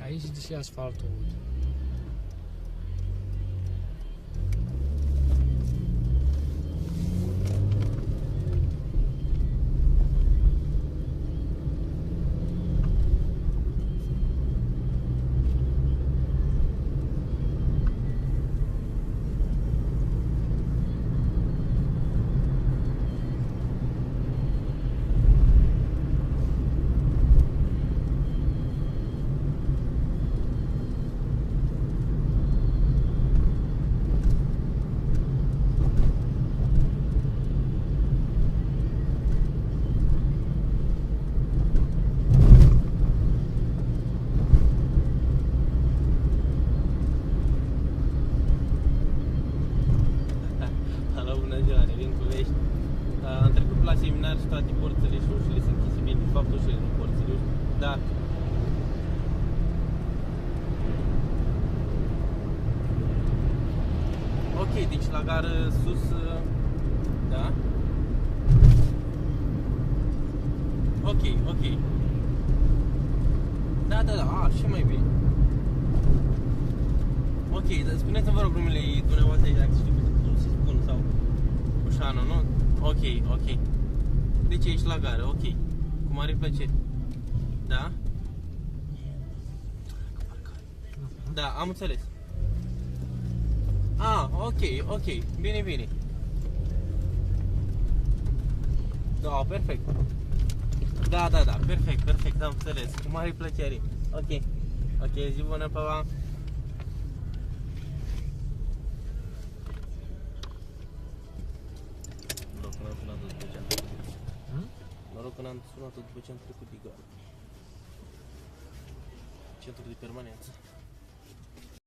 Aici și asfaltul. Am trecut la seminar și toate porțile și ușile sunt închise bine. De fapt, ușile nu porțile. Da. Ok, deci la gară sus, da? Ok, ok. Da, da, da, și mai bine. Ok, dar spuneți-mi, vă rog, numele dumneavoastră, dacă știu cum se spun sau Ușanu, nu? Ok, ok. Deci ești la gară, ok. Cu mare plăcere. Da? Da, am înțeles. Ah, ok, ok. Bine, bine. Da, perfect. Da, da, da, perfect, perfect, am înțeles. Cu mare plăcere. Ok. Ok, zi bună, pa, pa. Noroc că n-am sunat-o după ce am trecut de gară. Centru de permanență.